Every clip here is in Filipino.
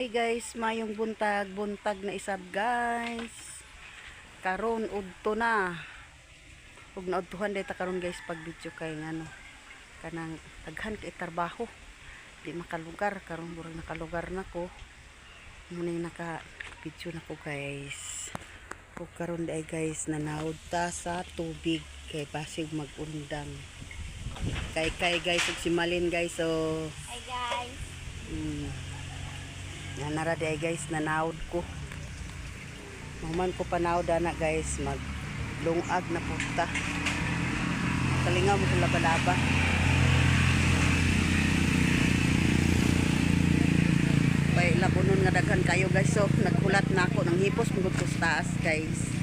Hey guys, mayong buntag na isab guys. Karon udto na. Ug naudtuhan dayta karon guys pag video kay ngano. Kanang daghan kay trabaho. Di makalugar karon burang nakalugar na ko. Muna naka video na ko guys. Ug karon day guys nanaud ta sa tubig kay basig magundang. Kay guys ug si Malin guys so. Hi guys. Nara di ay guys nanaod ko. Mahuman ko panaod na guys maglungag na punta. Kalingaw mo kung laba-laba. Bay labunon nga daghan kayo guys. So naghulat na ako ng hipos mugod ko sa taas guys.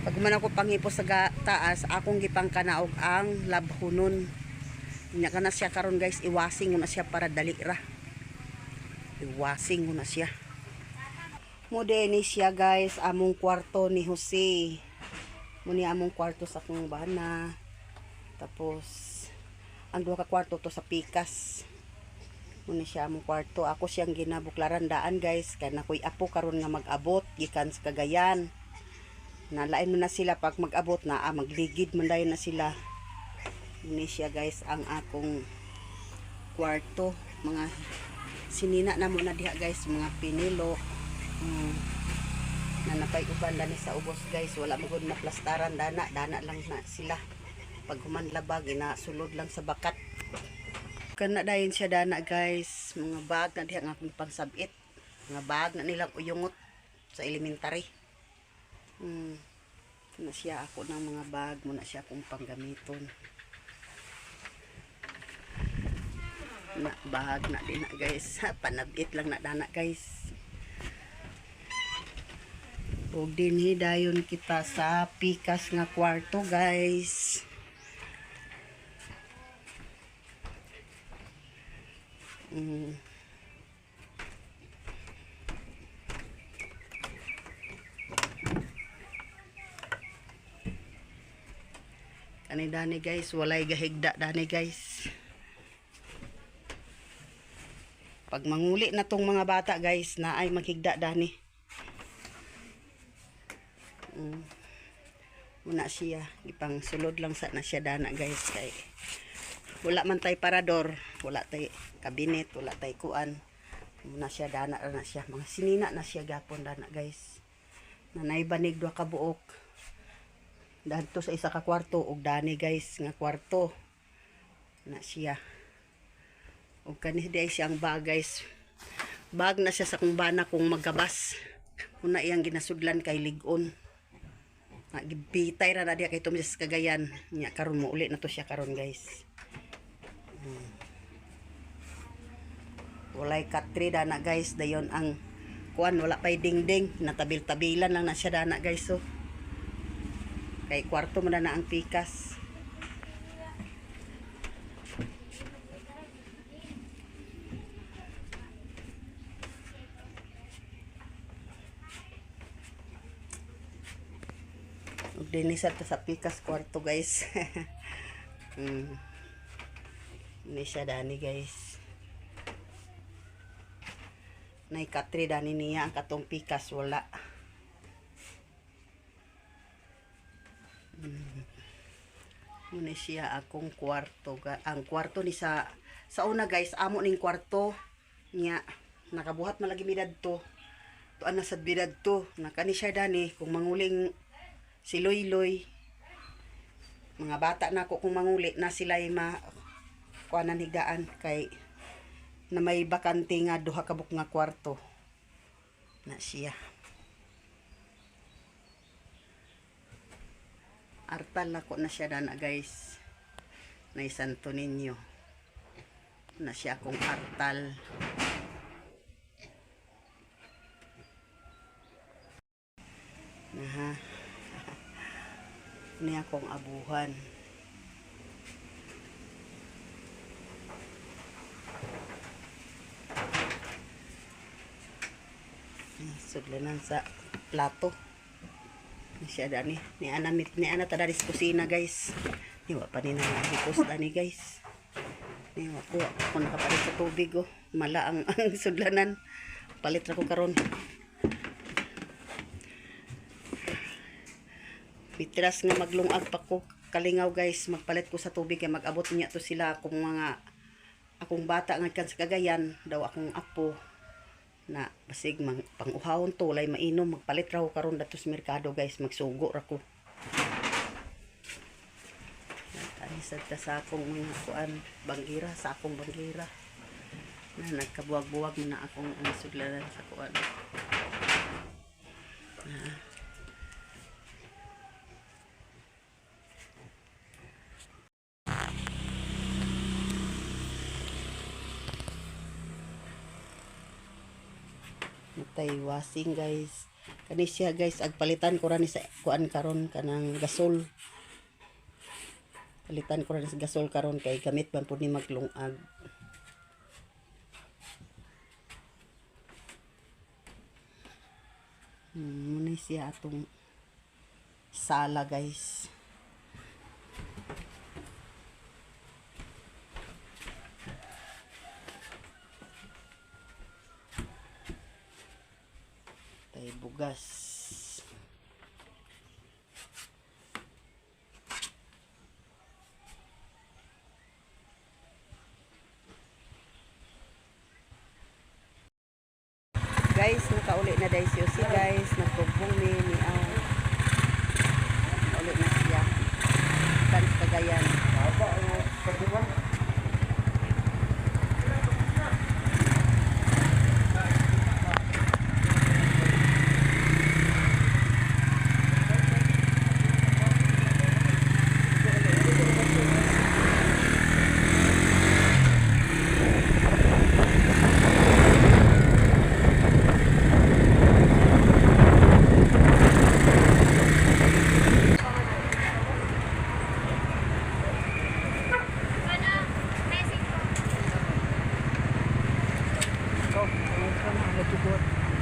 Pag man ako panghipos sa taas, akong gipang kanaog ang labhunon. Nya kana siya karon guys, iwasing na siya para dali ra. Iwasing na siya. Mode ni siya guys, among kwarto ni Jose. Muni among kwarto sa akong bana. Tapos ang duha ka kwarto to sa pikas. Muni siya among kwarto. Ako siyang ginabuklaran daan guys, kay nakoy apo karon nga mag-abot gikan sa Cagayan. Nalain mo na sila pag mag-abot na magligid man dayon na sila. Muni siya guys ang akong kwarto. Mga sinina na muna diha guys, mga pinilo na napay uban dani sa ubos guys, wala magud na plastaran, dana lang na sila. Pag humanlabag sulod lang sa bakat. Kana dayon siya dana guys, mga bag na diha nga akong pangsabit, mga bag na nilang uyungot sa elementary. Na siya ako ng mga bag muna siya akong panggamiton. Na bahag na din na guys, panabit lang na dana guys. Ug dinhi dayon kita sa pikas nga kwarto guys. Kani dani guys, walay gahigda dani guys. Pag manguli na tong mga bata guys, na ay maghigda dani. Muna siya, ipang sulod lang sa na siya dana guys, kay wala man tay parador, wala tay kabinet, wala tay kuan. Muna siya dana na siya, mga sinina na siya gapon dana guys. Nanay banig duha ka buok. Dadto sa isa ka kwarto ug dani guys nga kwarto. Na siya. O kanis di ay siyang bag guys. Bag na siya sa kung bana kung magkabas. Una iyang ginasudlan kay ligon. Gibitay ra na diya kay tumis sa Cagayan. Nya karon mo uli na to siya karon guys. Walay katri dana guys, dayon ang kuan wala pay dingding, natabil-tabilan lang na siya dana guys so. Kay kwarto mo na ang pikas. Ug dinhi sa pikas kwarto guys. Ini siya dani guys. Nay katri dani niya ang katong pikas wala. Muna siya akong kwarto. Ang kwarto ni sa una guys, amo ning kwarto niya. Nakabuhat malagi midad to. Tuan na sa bidad to. Nakani siya dani kung manguling si Loy. Mga bata na ako kung manguli na sila ay kuanan higdaan kay na may bakante nga duha ka buk nga kwarto. Na siya. Artal na ko na siya dana guys. Na Santo Niño. Na siya akong artal. Naha. Ni akong abuhan. Sudlanan sa plato. Siya dani ni ana tada dis kusina guys. Ni wa pa ni na hipos dani guys. Ni wa ko nakapalit sa tubig oh. Mala ang sudlanan. Magpalit ra ko karon. Mitras nga maglungag pa ko kalingaw guys, magpalit ko sa tubig kay mag-abot niya to sila akong mga akong bata nga kan sa Cagayan, daw akong apo na basig pang-uhawon to lay mainom, magpalit ra ko karon dato sa merkado guys, magsugo ra ko. Alisad ta sa akong mga kuan banggira, sa akong banggira na nagkabuwag-buwag na akong sudlanan sa kuan. Natay washing guys. Kani siya guys, agpalitan ko ra ni sa kuan karon kanang gasol. Palitan ko ra ni sa gasol karon kay gamit man pud ni maglungag. Muna siya atong sala guys. Tay bugas. Guys, nakauli na dahil siya si guys, nagtubong ni ulit na siya kan sa Cagayan.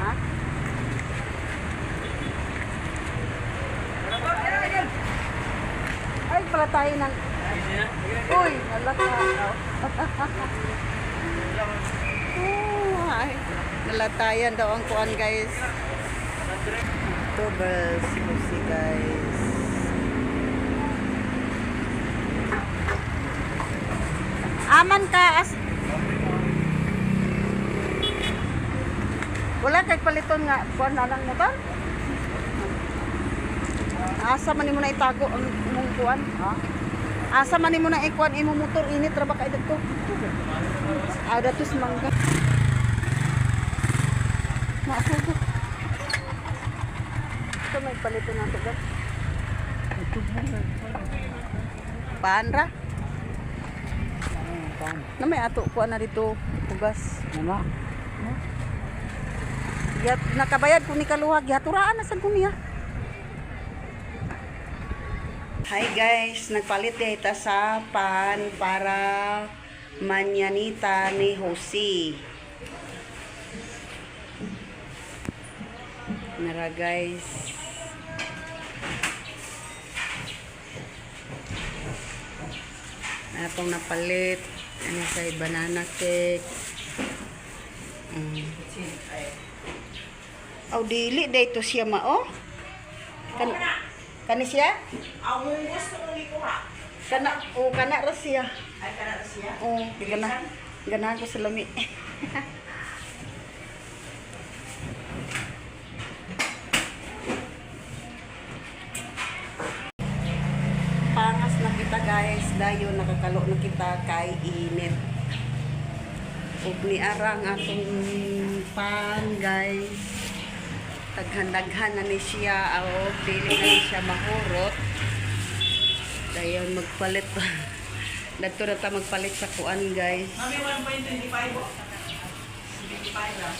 Ha? Ay, pala tayo ng... Uy, nalaka. Ay, nalatayan daw ang kuan guys. Tubers, si guys. Aman ka as... Wala kay paliton nga kuan na lang motor. Asa man nimo na itago ang imong kuan? Ha? Asa man nimo na ikuan imong motor init ra ba kay didto? Ada tus mangga. Maasugo. Ito may paliton na tugas. Paanra? Na may ato kuan na dito tugas. Nama. Ya, nakabayad ko ni kaluhag, gihaturaan na sad ko niya. Hi guys, nagpalit dito sa pan para manyanita ni Jose. Nara guys. Atong napalit, ano sa banana cake. Aw dili dayto siya mao. Kani siya? Ang gusto mong ikuha. Kana ra siya. Ay, kana na siya? Ganahan ko sa lami. Pangas na kita guys, dayon nakakalo na kita kay init. Ug ni arang atong pan guys. Taghandaghan na ni siya o dili na ni siya mahurot. Dayon magpalit pa. Dagto na ta magpalit sa kuan guys. Mami, 1.25 po. 25 lang.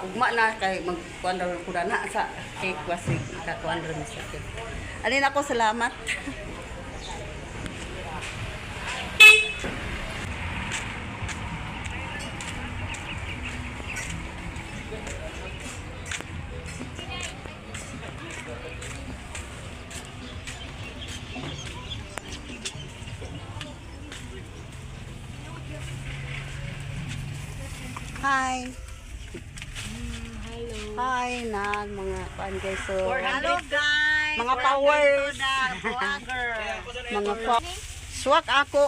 Ugma na kay magkuan ra ko na sa cake kasi kakuan ra mi sa cake. Alin ako salamat. Hi. Hello. Hi na mga pan guys. So, Hello guys. mga powers. Mga swak ako.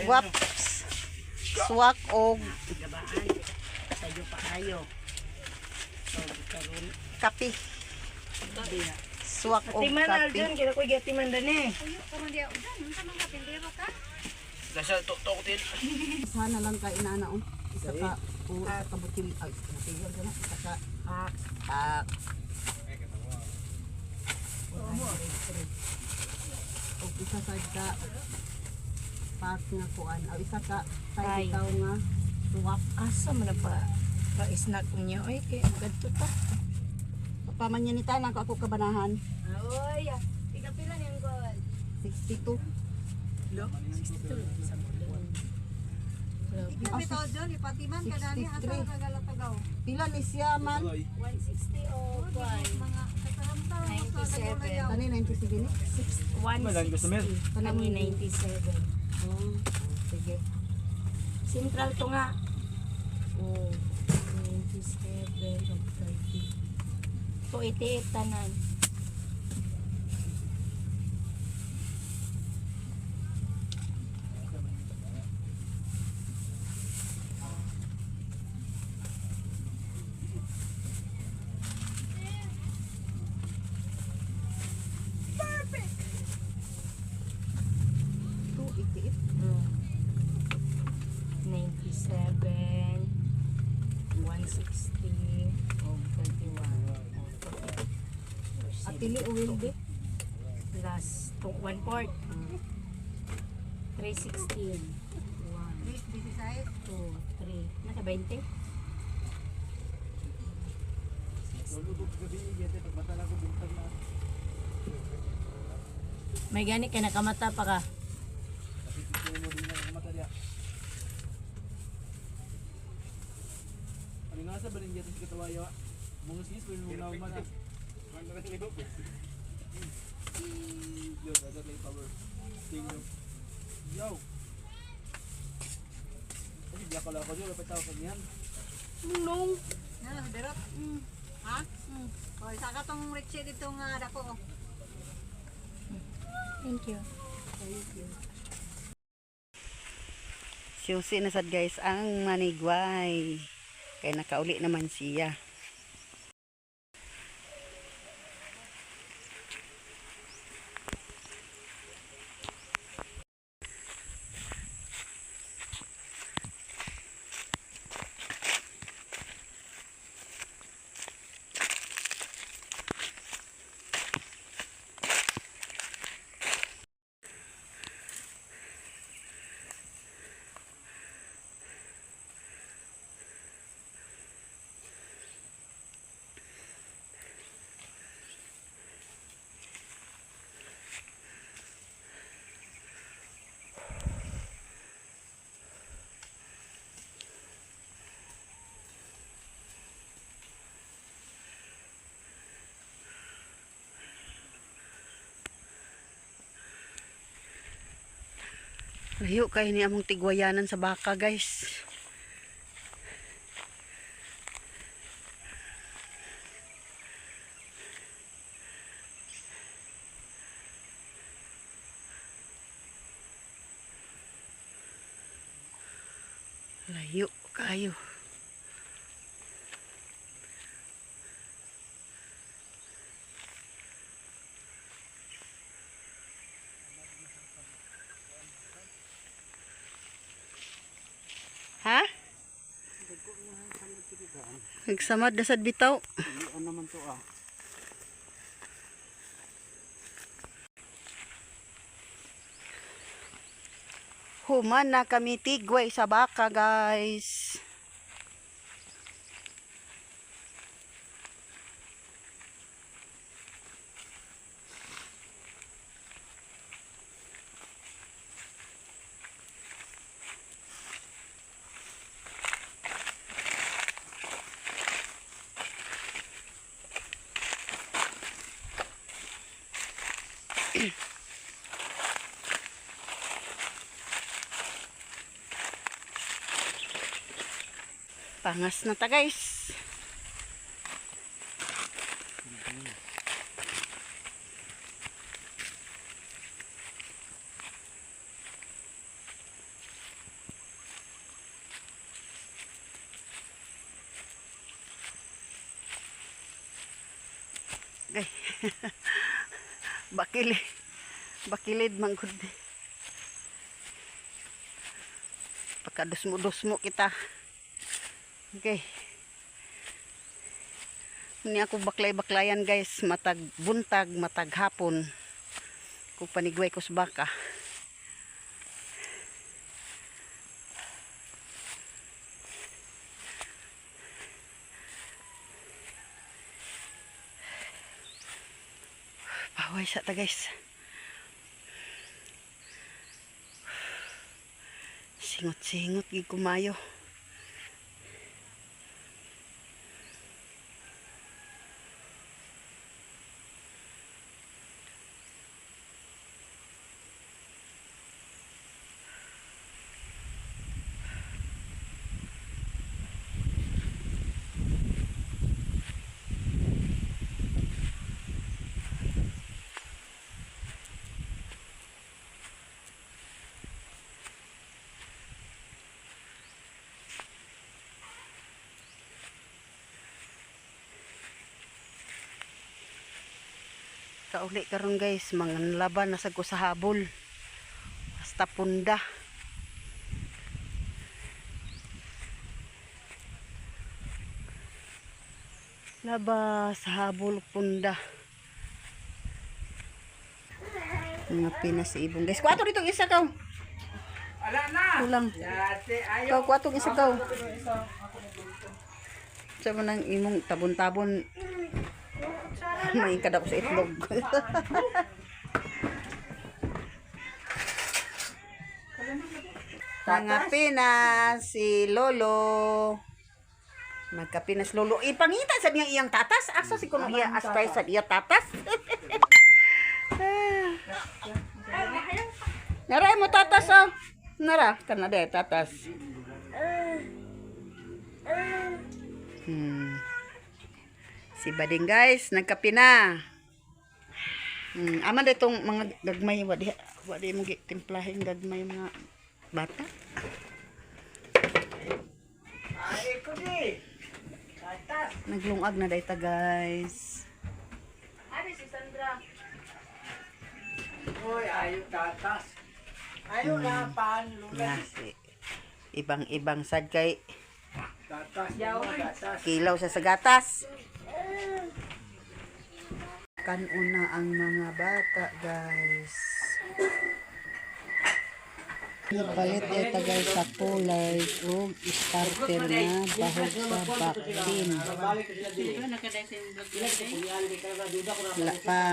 Waps. Swak og Gabaan. Tayo pa kayo. So, karon. kape. Swak og Timan na kape. dyan. Kaya ko gatiman dan eh. Sana lang ka inana on. Isa ka isa ka butil ay butil na isa ka pak. Og isa side ka pak nga kuan. Aw isa ka Ay. side ikaw nga swak. Asa man na pa snack niya. Ay, kaya ganito ta. Pamanyanita na ako kabanahan. Oy, pila niyang gold. 62. Lo? 62. Isang bulan. Ah, Ito dyan, ipatiman ka dani, asa 63. ka galatagaw. Pila ni siya man? 160 o Mga kasaramtaw mo sa 97. nagulayaw. Kani 97 ni? 160. Kami 97. Oh, sige. Central to nga. Oh, 97 of 30. 288 tanan. Two, 88. 97 160 o 31 At pili uwil di. plus 1 quart 316 1 26. 2 3 naka 20 may gani kay nakamata pa ka. Sa balin dito sa katawayo, mga sis, pwede mong naman na. Yo, ada lay power. Tingnan. Yo. Kasi dia kalau ako dito, dapat tawag niyan. Nung Yan, berot. Ha? O, isa ka tong Richie dito nga dako. Thank you. Susi na sad guys ang manigway. Kaya nakauli naman siya. Layo kayo ni among tigwayanan sa baka guys. Layo kayo. Ha? Nagsamad na sad bitaw. Ano naman to ah? Human na kami tigway sa baka guys. Pangas na ta guys. Okay. Bakilid. Bakilid manggod. Pagkadusmo-dusmo kita. Okay. Ini ako baklay-baklayan guys. Matag buntag, matag hapon. Kung panigway ko sa baka. Paway sa ta guys. Singot-singot gid kumayo. Kauli karon guys, mga laban na sa habol. Hasta punda. Laba sa habol punda. Mga pinas ibong guys. Kuwato dito isa kaw. Ala na. Kulang. Yate, Kaw ayaw. kuwato isa kaw. Sa manang imong tabon-tabon. May kadap sa itlog. Mga pinas si Lolo. Nagkapinas Lolo. Ipangita sa niya iyang tatas. Asa si kuno iya astay sa iya tatas. Nara mo tatas oh. Nara kana de tatas. Si Bading guys, nagkapina. Aman ditong mga gagmay wadi mo timplahin gagmay mga bata. Ay, ko di. Tatas. Naglungag na dayta guys. Ari si Sandra. Oy, ayaw tatas. Ayaw na pan Na lula. si ibang sad kay Tatas. Tatas. kilaw sa gatas. Kanuna ang mga bata guys. Palit ito guys sa kulay o starter na bahog sa vaccine. Wala pa.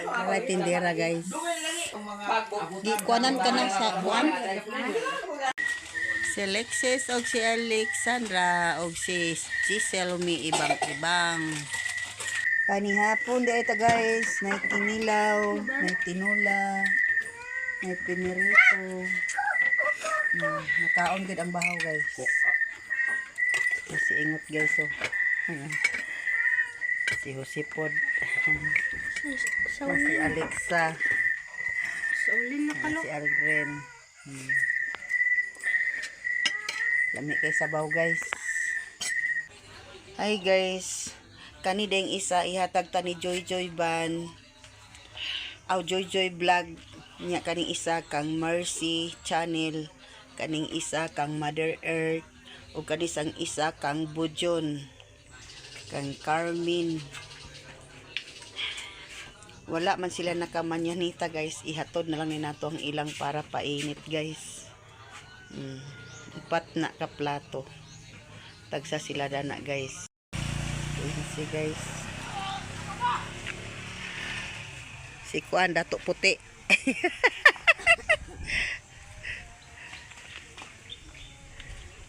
Wala tindera guys. Gikuanan ka na sa buwan. Si Alexis o si Alexandra o si Giselle ibang-ibang. Panihapon dito guys. May kinilaw, may tinula, may pinirito. Nakaon gid ang bahaw guys. Si ingot guys oh. Si Josepod. Si Alexa. Si Aldrin. Lami kay sabaw guys. Hi guys. Kani ding isa ihatag ta ni Joy Joy Ban. Joy Joy Vlog. Nya kaning isa kang Mercy Channel. Kaning isa kang Mother Earth. O kanisang isa kang Bujon. Kang Carmen. Wala man sila nakamanyanita guys. Ihatod na lang ni nato ang ilang para painit guys. 4 na ka plato. Tagsa sila dana guys. Si guys. Si Kuan dato puti.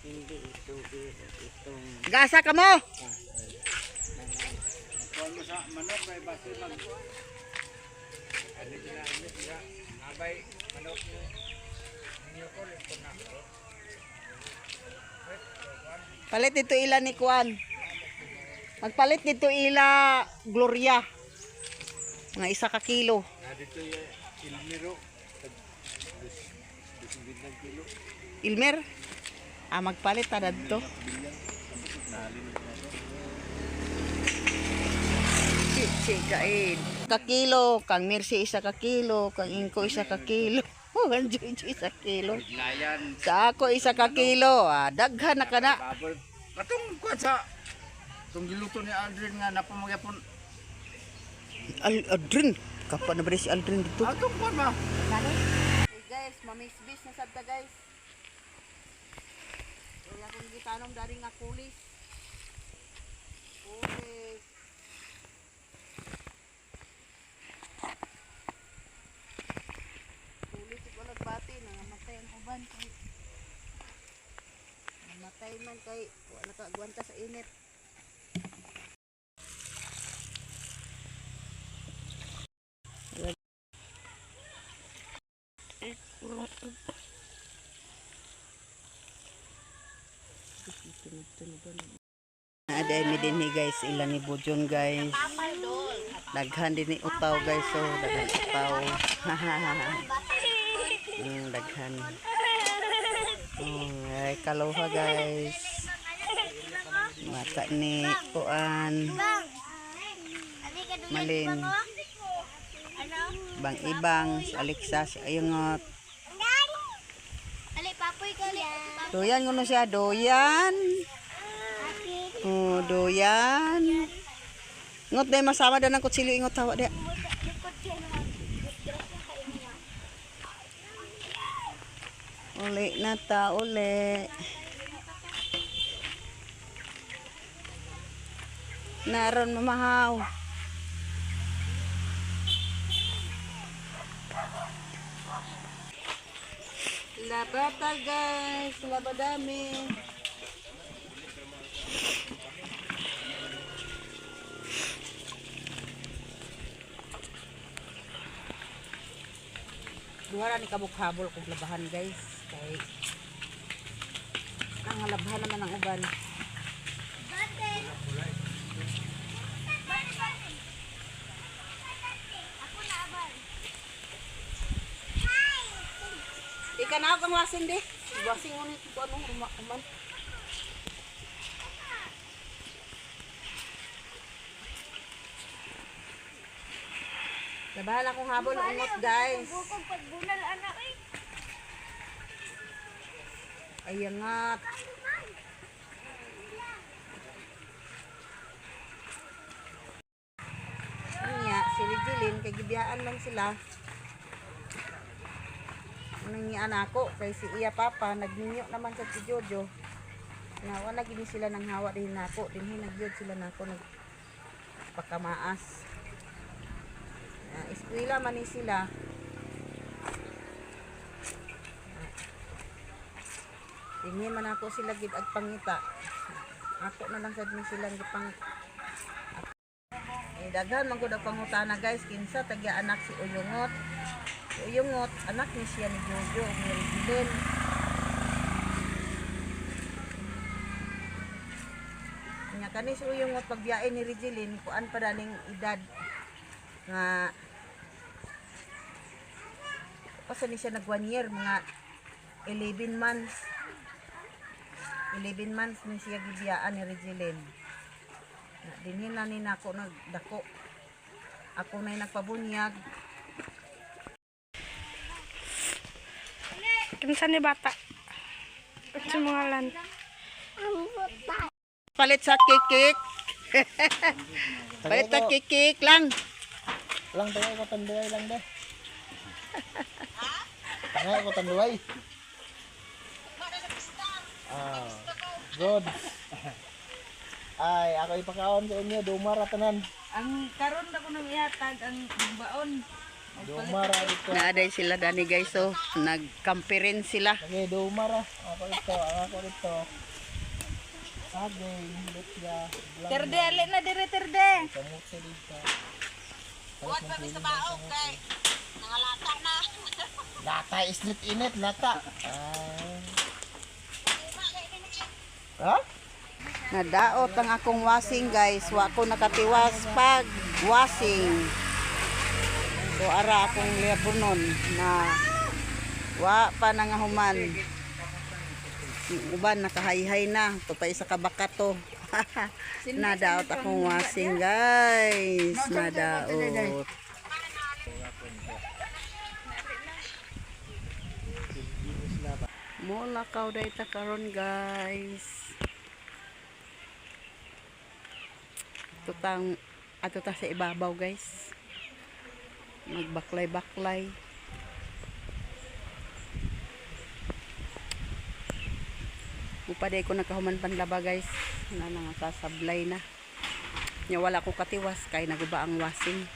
Hindi ito. Gasa ka mo. Kung mo sa manok may basi mag. Ano sila? Abay manok niyo ko ko na. Palit dito ila ni Kuan. Magpalit dito ila Gloria. Mga 1 ka kilo. Na dito yung Ilmiro. Bising kilo. Ilmer? Magpalit ta dito. Si kain. Ka kilo, kang Mercy 1 ka kilo, kang Inko 1 ka kilo. Ang Jojo 1 kilo. Layan. Sa ako 1 ka kilo. Daghan na kana. Baboy. Katong kuan sa itong giluto ni Aldrin nga napamagyapon. Aldrin. Kapag na ba si Aldrin dito? Atong kuan ba? Hey guys, mamisbis na sabta guys. Kaya kung gitanong dari nga kulis. Kulis. Kulis ito nagbati. Nangamatay ang uban. Namatay man kay wala nakagwanta sa init. Ada mi din ni guys, ilan ni Bujon guys. Daghan din ni utaw guys, so daghan utaw. Daghan. Ay kaloha guys. Mata ni Kuan. Malin. Bang Ibang, si Alexa, si Ayungot. Ali, papoy ka li. Doyan ngono siya, doyan. Oh, doyan. Ngot day masama dan ang kutsilyo ingot tawa dia. Uli na ta, uli. Naron mamahaw. Labata guys, labadami. Duhara ni kabuk-habol kung labahan guys. Kay ang labhan naman ang uban. Ika na kang wasin di. Wasin ngunit ko anong rumakuman. Labahan akong habol ng ungot guys. Bukog pagbunal anak eh. Ayangat. Niya, si Regilin, kay gibiyaan lang sila. Nang anako kay si iya papa nagninyo naman sa si Jojo. Nawa na gini sila nang hawa din nako, dinhi nagyod sila nako nagpakamaas. Eskwela man ni sila. Dinhi man ako sila gid ag pangita. Ako na lang sad ni silang gipang daghan man gud ang pangutana guys, kinsa tagya anak si Uyungot. Uyungot, anak ni siya ni Jojo, ni Regilin. Nya kani si Uyungot pagbiyae ni Regilin, kuan pa daning edad nga pasa ni siya nag 1 year, mga 11 months. 11 months ni siya gibiyaan ni Regilin. Dinhi na ni nako nagdako. Ako na nagpabunyag. Kinsa ni bata? Sa mga lan. Palit sa kikik. Palit sa kikik lang. Lang tayo ko tanduay lang deh. Tangay ko tanduay. Good. Ay, ako ipakaon sa inyo, dumara tanan. Ang karon na ko nang ihatag ang baon. Dumara dito. Naaday sila dani guys, so nagkampirin sila. Okay, dumara. Ako dito. Sagay, lutya, Terde, ali na dire terde. kamutsa dito. Buat kami sa baong kay nangalata na. Lata, islit init, lata. Ha? Nadaot ang akong washing guys. Wa ko nakatiwas pag washing. So ara akong liabunon na wa pa nangahuman. Yung uban nakahayhay na. Ito pa isa kabakat to. Nadaot akong washing guys. Nadaot. Mula kaw dayta karon guys. Tutang ato ta sa ibabaw guys. Magbaklay-baklay. Upaday ko nakahuman panlaba guys. Na nangasasablay na. Nya wala ko katiwas kay naguba ang washing.